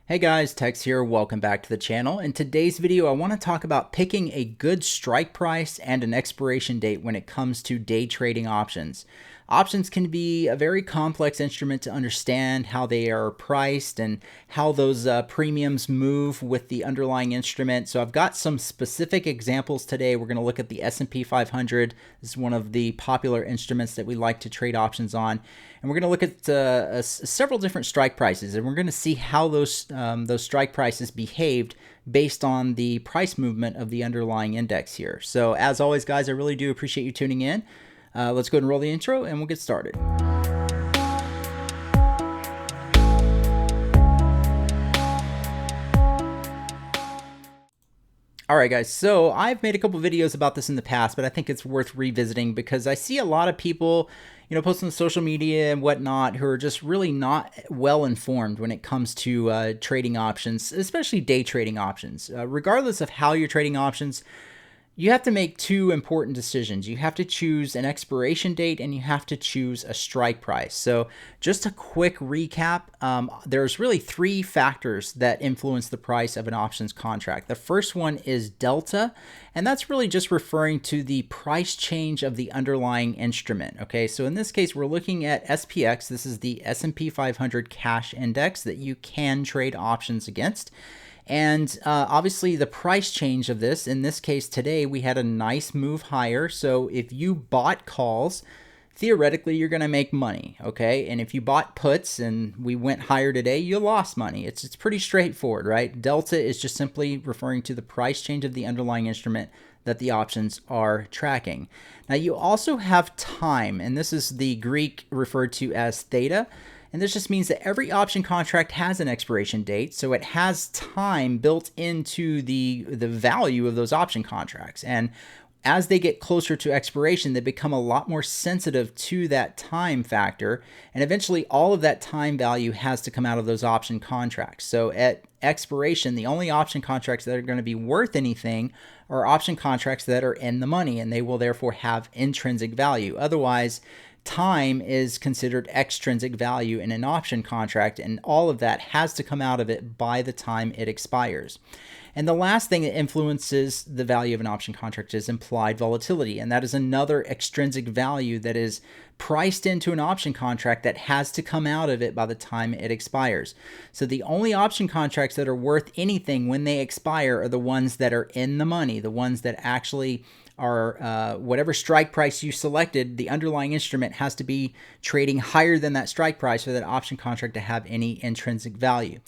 Hey guys, Tex here. Welcome back to the channel. In today's video, I want to talk about picking a good strike price and an expiration date when it comes to day trading options. Options can be a very complex instrument to understand how they are priced and how those premiums move with the underlying instrument. So I've got some specific examples today. We're going to look at the S&P 500. This is one of the popular instruments that we like to trade options on. And we're going to look at several different strike prices, and we're going to see how those strike prices behaved based on the price movement of the underlying index here. So as always, guys, I really do appreciate you tuning in. Let's go ahead and roll the intro and we'll get started. All right, guys, so I've made a couple videos about this in the past, but I think it's worth revisiting because I see a lot of people, posting on social media and whatnot who are just really not well informed when it comes to trading options, especially day trading options. Regardless of how you're trading options, you have to make two important decisions. You have to choose an expiration date and you have to choose a strike price. So just a quick recap, there's really three factors that influence the price of an options contract. The first one is delta, and that's really just referring to the price change of the underlying instrument. Okay, so in this case, we're looking at SPX. This is the S&P 500 cash index that you can trade options against. And obviously the price change of this, in this case today, we had a nice move higher. So if you bought calls, theoretically, you're going to make money, okay? And if you bought puts and we went higher today, you lost money. It's pretty straightforward, right? Delta is just simply referring to the price change of the underlying instrument that the options are tracking. Now you also have time, and this is the Greek referred to as theta. And this just means that every option contract has an expiration date, so it has time built into the value of those option contracts. And as they get closer to expiration, they become a lot more sensitive to that time factor. And eventually all of that time value has to come out of those option contracts. So at expiration, the only option contracts that are going to be worth anything are option contracts that are in the money, and they will therefore have intrinsic value. Otherwise, time is considered extrinsic value in an option contract, and all of that has to come out of it by the time it expires. And the last thing that influences the value of an option contract is implied volatility, and that is another extrinsic value that is priced into an option contract that has to come out of it by the time it expires. So the only option contracts that are worth anything when they expire are the ones that are in the money, the ones that actually are whatever strike price you selected, the underlying instrument has to be trading higher than that strike price for that option contract to have any intrinsic value.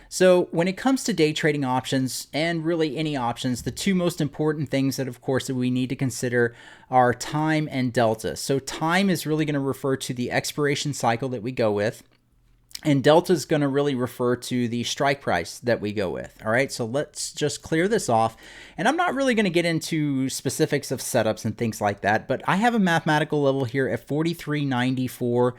So when it comes to day trading options, and really any options, the two most important things that, of course, that we need to consider are time and delta. So time is really going to refer to the expiration cycle that we go with, and delta is going to really refer to the strike price that we go with. All right, so let's just clear this off. And I'm not really going to get into specifics of setups and things like that, but I have a mathematical level here at 43.94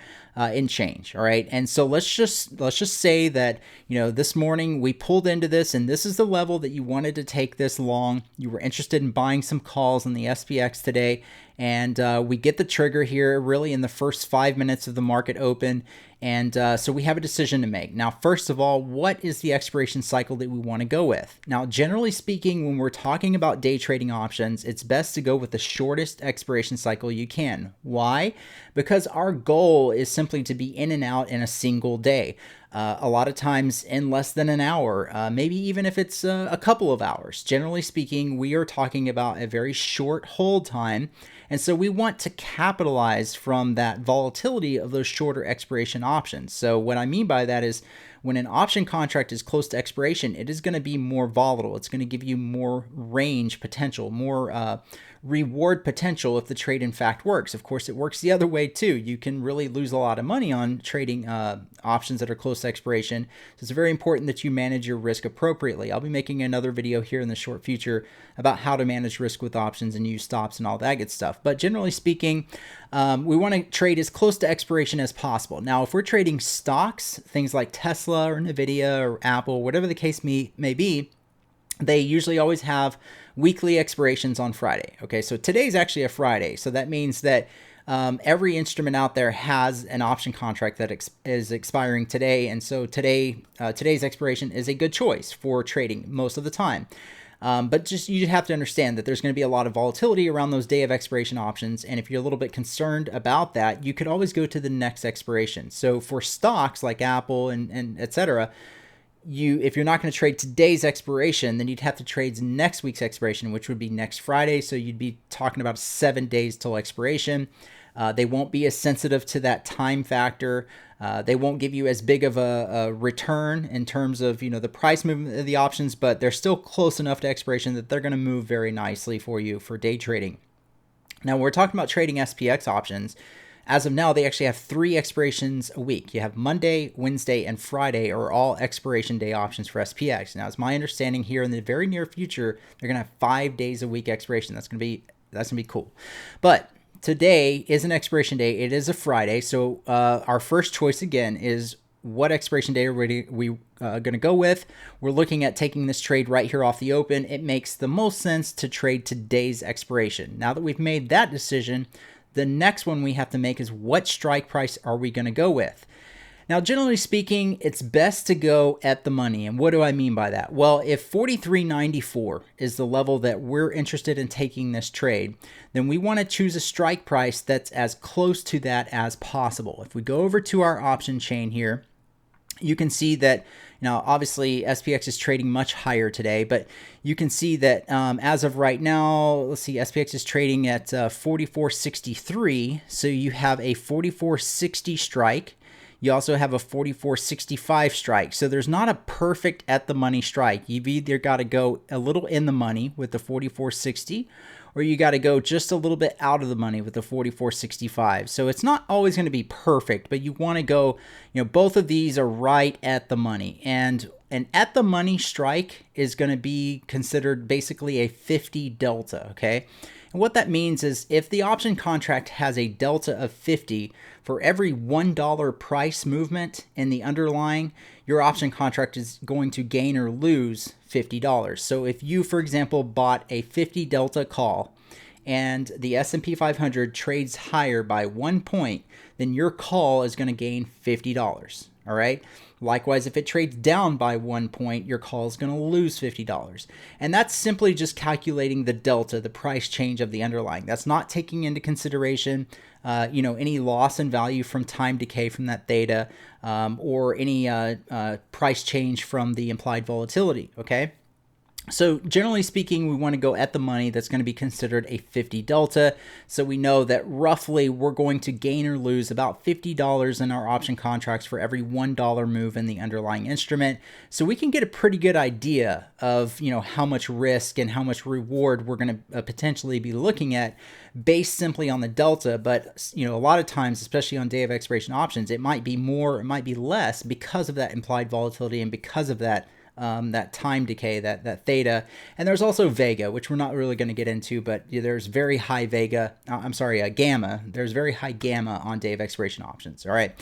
in change. All right, and so let's just say that this morning we pulled into this, and this is the level that you wanted to take this long. You were interested in buying some calls on the SPX today, and we get the trigger here really in the first 5 minutes of the market open. And so we have a decision to make. Now, first of all, what is the expiration cycle that we want to go with? Now, generally speaking, when we're talking about day trading options, it's best to go with the shortest expiration cycle you can. Why? Because our goal is simply to be in and out in a single day. A lot of times in less than an hour, maybe even if it's a couple of hours. Generally speaking, we are talking about a very short hold time. And so we want to capitalize from that volatility of those shorter expiration options. So what I mean by that is when an option contract is close to expiration, it is going to be more volatile. It's going to give you more range potential, more reward potential if the trade in fact works. Of course, it works the other way too. You can really lose a lot of money on trading options that are close to expiration. So it's very important that you manage your risk appropriately. I'll be making another video here in the short future about how to manage risk with options and use stops and all that good stuff. But generally speaking, we want to trade as close to expiration as possible. Now, if we're trading stocks, things like Tesla or Nvidia or Apple, whatever the case may be, they usually always have weekly expirations on Friday. Okay, so today's actually a Friday, so that means that Every instrument out there has an option contract that is expiring today, and so today's expiration is a good choice for trading most of the time. But just you have to understand that there's going to be a lot of volatility around those day of expiration options, and if you're a little bit concerned about that, you could always go to the next expiration. So for stocks like Apple and etc., if you're not going to trade today's expiration, then you'd have to trade next week's expiration, which would be next Friday. So you'd be talking about 7 days till expiration. They won't be as sensitive to that time factor. They won't give you as big of a return in terms of the price movement of the options, but they're still close enough to expiration that they're going to move very nicely for you for day trading. Now, we're talking about trading SPX options. As of now, they actually have 3 expirations a week. You have Monday, Wednesday, and Friday are all expiration day options for SPX. Now, it's my understanding here in the very near future, they're going to have 5 days a week expiration. That's going to be cool. But today is an expiration day. It is a Friday. So our first choice again is what expiration day are we going to go with. We're looking at taking this trade right here off the open. It makes the most sense to trade today's expiration. Now that we've made that decision, the next one we have to make is what strike price are we going to go with? Now, generally speaking, it's best to go at the money. And what do I mean by that? Well, if 43.94 is the level that we're interested in taking this trade, then we want to choose a strike price that's as close to that as possible. If we go over to our option chain here, you can see that obviously SPX is trading much higher today, but you can see that as of right now, let's see, SPX is trading at 44.63. So you have a 44.60 strike. You also have a 44.65 strike. So there's not a perfect at the money strike. You've either got to go a little in the money with the 44.60, or you got to go just a little bit out of the money with the 44.65. So it's not always going to be perfect, but you want to go, both of these are right at the money. And an at the money strike is going to be considered basically a 50 delta, okay? And what that means is if the option contract has a delta of 50, for every $1 price movement in the underlying, your option contract is going to gain or lose $50. So if you, for example, bought a 50 delta call and the S&P 500 trades higher by 1 point, then your call is going to gain $50. All right. Likewise, if it trades down by 1 point, your call is going to lose $50. And that's simply just calculating the delta, the price change of the underlying. That's not taking into consideration, any loss in value from time decay from that theta, or any price change from the implied volatility. Okay. So generally speaking, we want to go at the money. That's going to be considered a 50 delta. So we know that roughly we're going to gain or lose about $50 in our option contracts for every $1 move in the underlying instrument. So we can get a pretty good idea of, how much risk and how much reward we're going to potentially be looking at based simply on the delta. But, a lot of times, especially on day of expiration options, it might be more, it might be less because of that implied volatility and because of that time decay, that theta. And there's also vega, which we're not really going to get into, but there's very high gamma. There's very high gamma on day of expiration options. All right.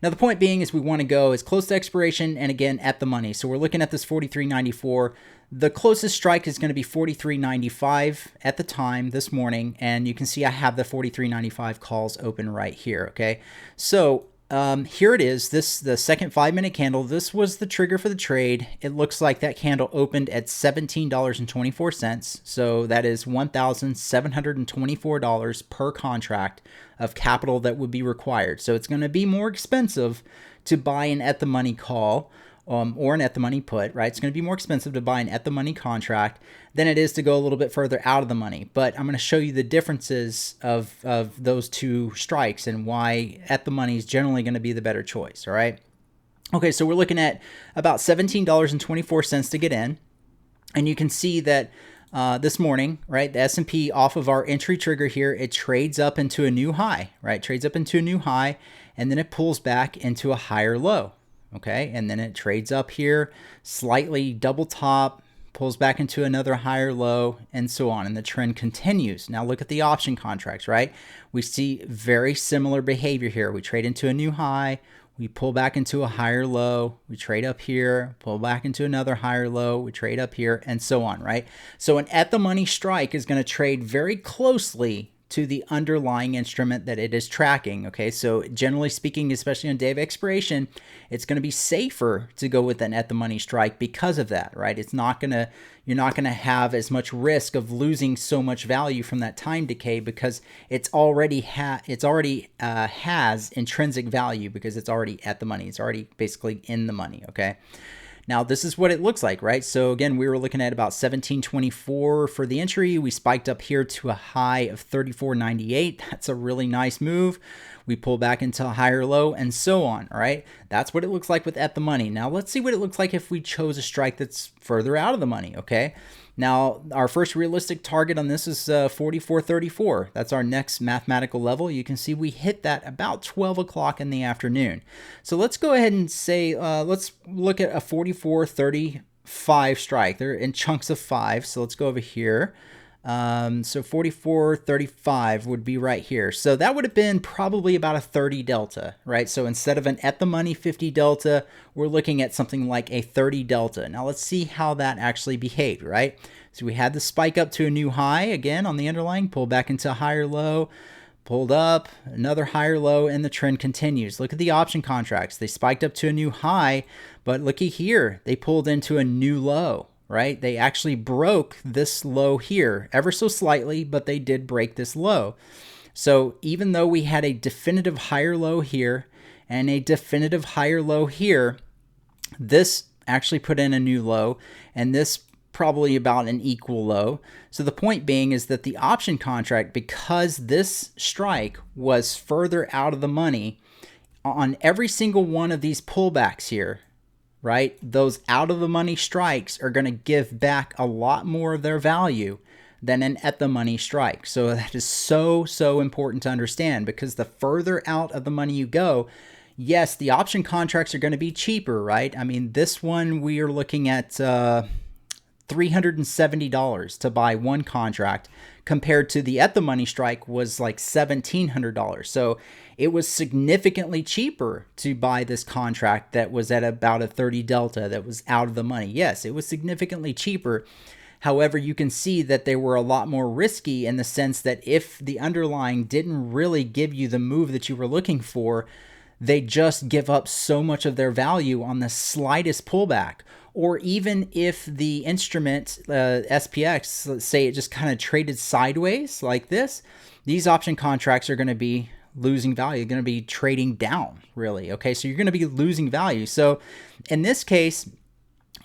Now, the point being is we want to go as close to expiration and again at the money. So we're looking at this 43.94. The closest strike is going to be 43.95 at the time this morning. And you can see I have the 43.95 calls open right here. Okay. So here it is, the second 5-minute candle. This was the trigger for the trade. It looks like that candle opened at $17.24. So that is $1,724 per contract of capital that would be required. So it's going to be more expensive to buy an at the money call or an at the money put, right? It's going to be more expensive to buy an at the money contract than it is to go a little bit further out of the money. But I'm going to show you the differences of those two strikes and why at the money is generally going to be the better choice. All right. Okay. So we're looking at about $17.24 to get in. And you can see that this morning, right, the S&P off of our entry trigger here, it trades up into a new high, right? Trades up into a new high, and then it pulls back into a higher low. Okay, and then it trades up here, slightly double top, pulls back into another higher low, and so on. And the trend continues. Now look at the option contracts, right? We see very similar behavior here. We trade into a new high, we pull back into a higher low, we trade up here, pull back into another higher low, we trade up here, and so on, right? So an at the money strike is going to trade very closely to the underlying instrument that it is tracking. Okay, so generally speaking, especially on day of expiration, it's going to be safer to go with an at the money strike because of that, right? You're not going to have as much risk of losing so much value from that time decay because it's already has intrinsic value because it's already at the money. It's already basically in the money. Okay. Now, this is what it looks like, right? So again, we were looking at about 1724 for the entry. We spiked up here to a high of 34.98. That's a really nice move. We pull back into a higher low and so on, all right? That's what it looks like with at the money. Now, let's see what it looks like if we chose a strike that's further out of the money, okay? Now, our first realistic target on this is 44.34. That's our next mathematical level. You can see we hit that about 12 o'clock in the afternoon. So let's go ahead and say, let's look at a 44.35 strike. They're in chunks of 5. So let's go over here. So 44.35 would be right here. So that would have been probably about a 30 delta, right? So instead of an at the money 50 delta, we're looking at something like a 30 delta. Now let's see how that actually behaved, right? So we had the spike up to a new high again on the underlying, pull back into a higher low, pulled up, another higher low, and the trend continues. Look at the option contracts. They spiked up to a new high, but looky here, they pulled into a new low. Right? They actually broke this low here ever so slightly, but they did break this low. So even though we had a definitive higher low here and a definitive higher low here, this actually put in a new low and this probably about an equal low. So the point being is that the option contract, because this strike was further out of the money on every single one of these pullbacks here, right? Those out of the money strikes are going to give back a lot more of their value than an at the money strike. So that is so important to understand, because the further out of the money you go, yes, the option contracts are going to be cheaper, right? I mean, this one we are looking at $370 to buy one contract, compared to the at the money strike was like $1,700. So it was significantly cheaper to buy this contract that was at about a 30 delta that was out of the money. Yes, it was significantly cheaper. However, you can see that they were a lot more risky in the sense that if the underlying didn't really give you the move that you were looking for, they just give up so much of their value on the slightest pullback. Or even if the instrument, SPX, let's say it just kind of traded sideways like this, these option contracts are going to be losing value, going to be trading down, really. Okay, so you're going to be losing value. So in this case,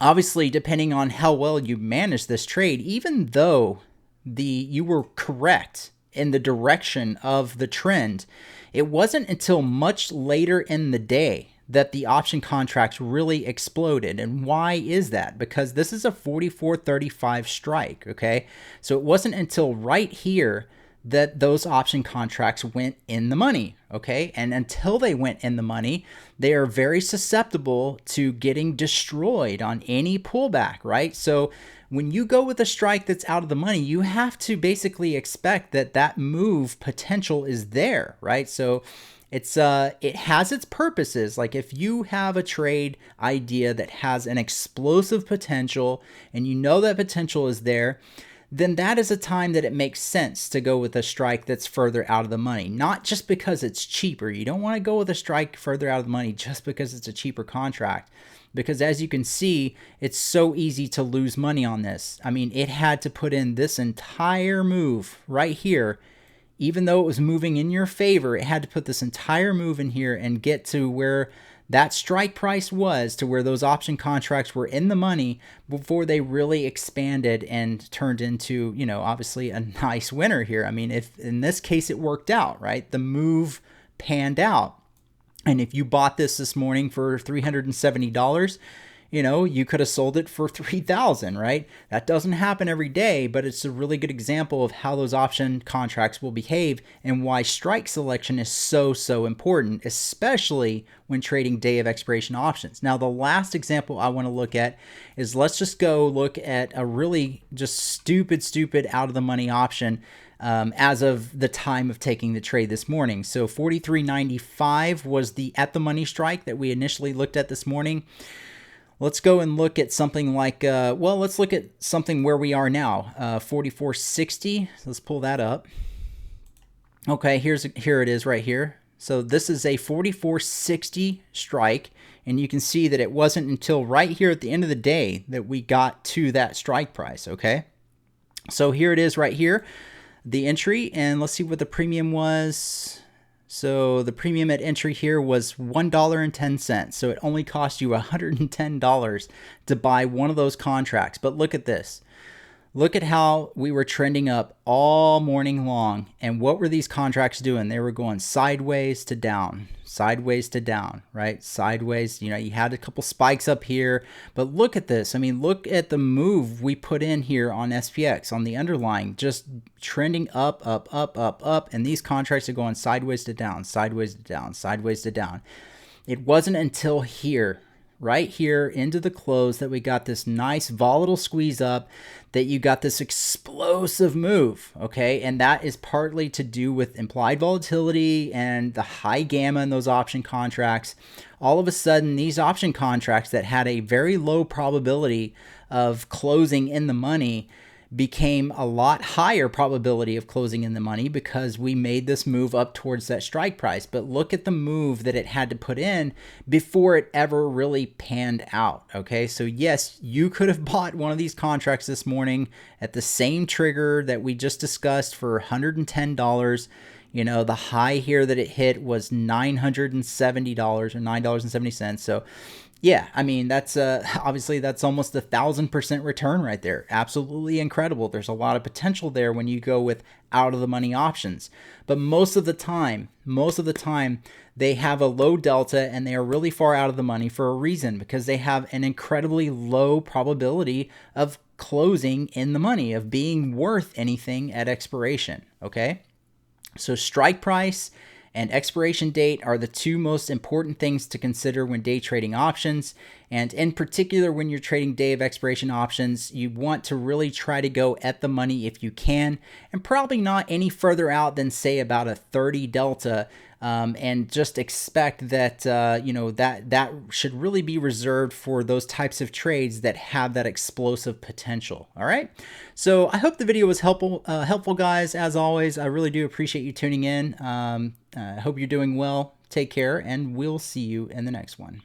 obviously, depending on how well you manage this trade, even though you were correct in the direction of the trend, it wasn't until much later in the day that the option contracts really exploded. And why is that? Because this is a 44.35 strike, okay? So it wasn't until right here that those option contracts went in the money, okay? And until they went in the money, they are very susceptible to getting destroyed on any pullback, right? So when you go with a strike that's out of the money, you have to basically expect that that move potential is there, right? So it has its purposes. Like if you have a trade idea that has an explosive potential and you know that potential is there, then that is a time that it makes sense to go with a strike that's further out of the money. Not just because it's cheaper. You don't want to go with a strike further out of the money just because it's a cheaper contract. Because as you can see, it's so easy to lose money on this. I mean, it had to put in this entire move right here. Even though it was moving in your favor, it had to put this entire move in here and get to where that strike price was, to where those option contracts were in the money before they really expanded and turned into, you know, obviously a nice winner here. I mean, if in this case it worked out, right? The move panned out. And if you bought this morning for $370, you know, you could have sold it for $3,000, right? That doesn't happen every day, but it's a really good example of how those option contracts will behave and why strike selection is so important, especially when trading day of expiration options. Now, the last example I want to look at is, let's just go look at a really just stupid out of the money option as of the time of taking the trade this morning. So 43.95 was the at the money strike that we initially looked at this morning. Let's go and look at something like, let's look at something where we are now, 44.60. Let's pull that up. Okay, here it is right here. So this is a 44.60 strike, and you can see that it wasn't until right here at the end of the day that we got to that strike price, okay? So here it is right here, the entry, and let's see what the premium was. So the premium at entry here was $1.10. So it only cost you $110 to buy one of those contracts. But look at this. Look at how we were trending up all morning long. And what were these contracts doing? They were going sideways to down, right? Sideways. You know, you had a couple spikes up here, but look at this. I mean, look at the move we put in here on SPX, on the underlying, just trending up, up, up, up, up. And these contracts are going sideways to down, sideways to down, sideways to down. It wasn't until here, right here into the close, that we got this nice volatile squeeze up, that you got this explosive move, okay? And that is partly to do with implied volatility and the high gamma in those option contracts. All of a sudden, these option contracts that had a very low probability of closing in the money became a lot higher probability of closing in the money because we made this move up towards that strike price. But look at the move that it had to put in before it ever really panned out. Okay, so yes, you could have bought one of these contracts this morning at the same trigger that we just discussed for $110. You know, the high here that it hit was $970 or $9.70. So yeah, I mean, that's obviously that's almost 1,000% return right there. Absolutely incredible. There's a lot of potential there when you go with out of the money options. But most of the time, they have a low delta and they are really far out of the money for a reason, because they have an incredibly low probability of closing in the money, of being worth anything at expiration. Okay, so strike price and expiration date are the two most important things to consider when day trading options. And in particular, when you're trading day of expiration options, you want to really try to go at the money if you can, and probably not any further out than, say, about a 30 delta. And just expect that, that should really be reserved for those types of trades that have that explosive potential. All right. So I hope the video was helpful, guys. As always, I really do appreciate you tuning in. I hope you're doing well. Take care, and we'll see you in the next one.